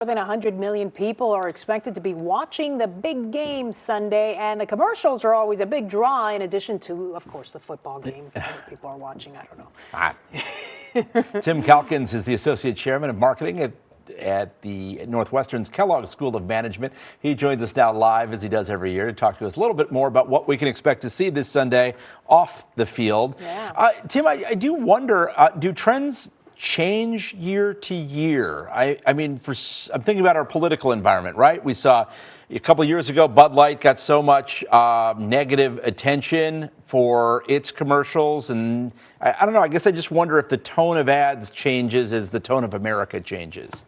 More than 100 million people are expected to be watching the big game Sunday, and the commercials are always a big draw in addition to, of course, the football game. People are watching, I don't know. Tim Calkins is the Associate Chairman of Marketing at the Northwestern's Kellogg School of Management. He joins us now live, as he does every year, to talk to us a little bit more about what we can expect to see this Sunday off the field. Yeah. Tim, I do wonder, do trends change year to year? I mean, I'm thinking about our political environment, right? We saw a couple of years ago, Bud Light got so much negative attention for its commercials. And I don't know, I guess I just wonder if the tone of ads changes as the tone of America changes.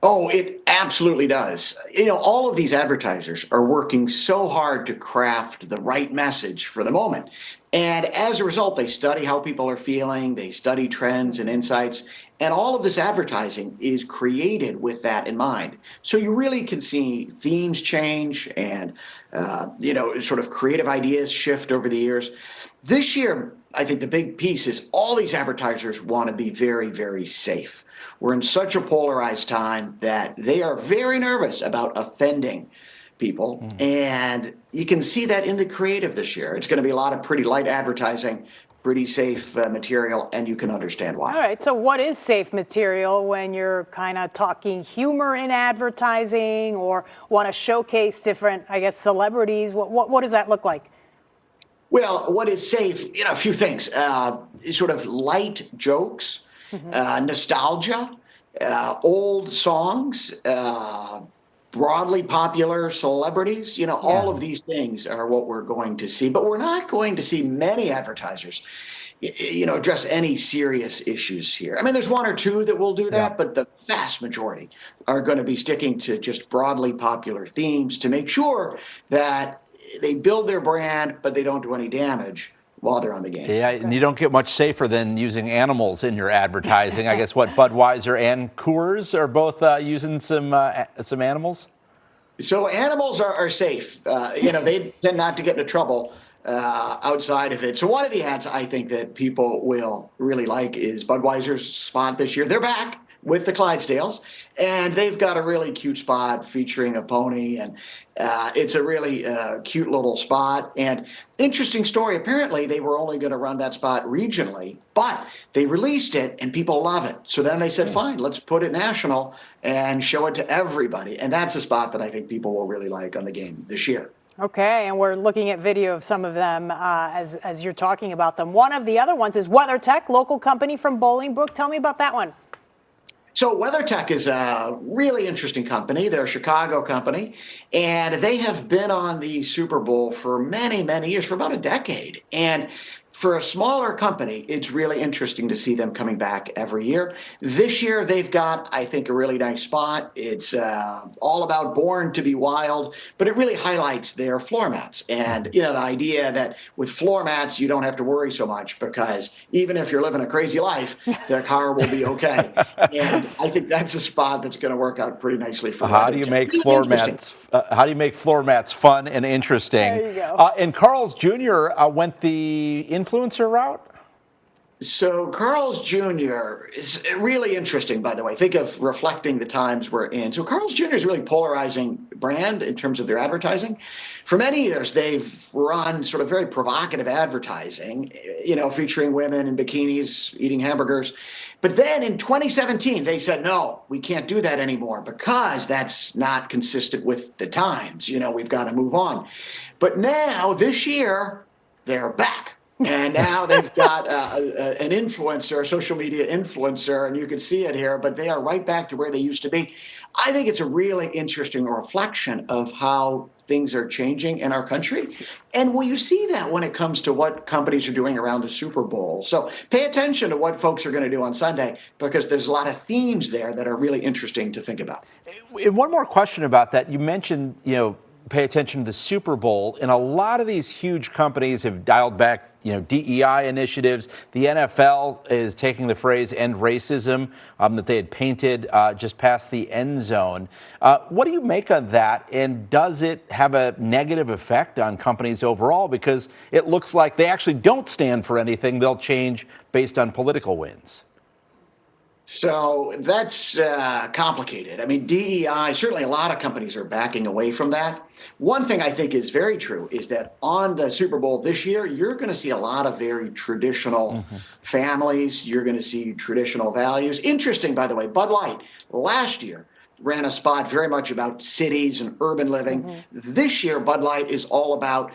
Oh, it absolutely does. You know, all of these advertisers are working so hard to craft the right message for the moment. And as a result, they study how people are feeling, they study trends and insights, and all of this advertising is created with that in mind. So you really can see themes change and, sort of creative ideas shift over the years. This year, I think the big piece is all these advertisers want to be very, very safe. We're in such a polarized time that they are very nervous about offending people. And you can see that in the creative this year. It's going to be a lot of pretty light advertising, pretty safe material, and you can understand why. All right, so what is safe material when you're kind of talking humor in advertising or want to showcase different, I guess, celebrities? What does that look like? Well, what is safe? You know, a few things. Sort of light jokes, nostalgia, old songs, broadly popular celebrities. You know, all of these things are what we're going to see. But we're not going to see many advertisers, address any serious issues here. I mean, there's one or two that will do that, but the vast majority are going to be sticking to just broadly popular themes to make sure that they build their brand, but they don't do any damage while they're on the game. Yeah, and you don't get much safer than using animals in your advertising. I guess Budweiser and Coors are both using some animals. So animals are safe. They tend not to get into trouble outside of it. So one of the ads I think that people will really like is Budweiser's spot this year. They're back with the Clydesdales, and they've got a really cute spot featuring a pony, and it's a really cute little spot. And interesting story, apparently they were only going to run that spot regionally, but they released it and people love it. So then they said, fine, let's put it national and show it to everybody. And that's a spot that I think people will really like on the game this year. Okay, and we're looking at video of some of them as you're talking about them. One of the other ones is WeatherTech, local company from Bolingbrook. Tell me about that one. So WeatherTech is a really interesting company. They're a Chicago company, and they have been on the Super Bowl for many, many years, for about a decade. And for a smaller company, it's really interesting to see them coming back every year. This year, they've got, I think, a really nice spot. It's all about Born to be Wild, but it really highlights their floor mats. And, the idea that with floor mats, you don't have to worry so much because even if you're living a crazy life, the car will be okay. And I think that's a spot that's going to work out pretty nicely for How do you make floor mats? How do you make floor mats fun and interesting? There you go. And Carl's Jr. Went the influencer route? So Carl's Jr. is really interesting, by the way. Think of reflecting the times we're in. So Carl's Jr. is really polarizing brand in terms of their advertising. For many years, they've run sort of very provocative advertising, featuring women in bikinis eating hamburgers. But then in 2017, they said, no, we can't do that anymore because that's not consistent with the times. We've got to move on. But now, this year, they're back. And now they've got an influencer, a social media influencer, and you can see it here, but they are right back to where they used to be. I think it's a really interesting reflection of how things are changing in our country. And you see that when it comes to what companies are doing around the Super Bowl. So pay attention to what folks are going to do on Sunday, because there's a lot of themes there that are really interesting to think about. And one more question about that. You mentioned, pay attention to the Super Bowl, and a lot of these huge companies have dialed back, DEI initiatives. The NFL is taking the phrase "end racism" that they had painted just past the end zone. What do you make of that, and does it have a negative effect on companies overall? Because it looks like they actually don't stand for anything. They'll change based on political wins. So that's complicated. I mean, DEI, certainly a lot of companies are backing away from that. One thing I think is very true is that on the Super Bowl this year, you're going to see a lot of very traditional families. You're going to see traditional values. Interesting, by the way, Bud Light last year ran a spot very much about cities and urban living. This year, Bud Light is all about,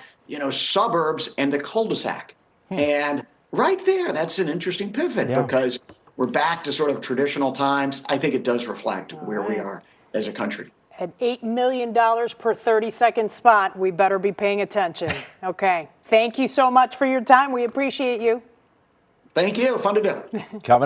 suburbs and the cul-de-sac. And right there, that's an interesting pivot because we're back to sort of traditional times. I think it does reflect where we are as a country. At $8 million per 30-second spot, we better be paying attention. Okay. Thank you so much for your time. We appreciate you. Thank you. Fun to do. Coming up.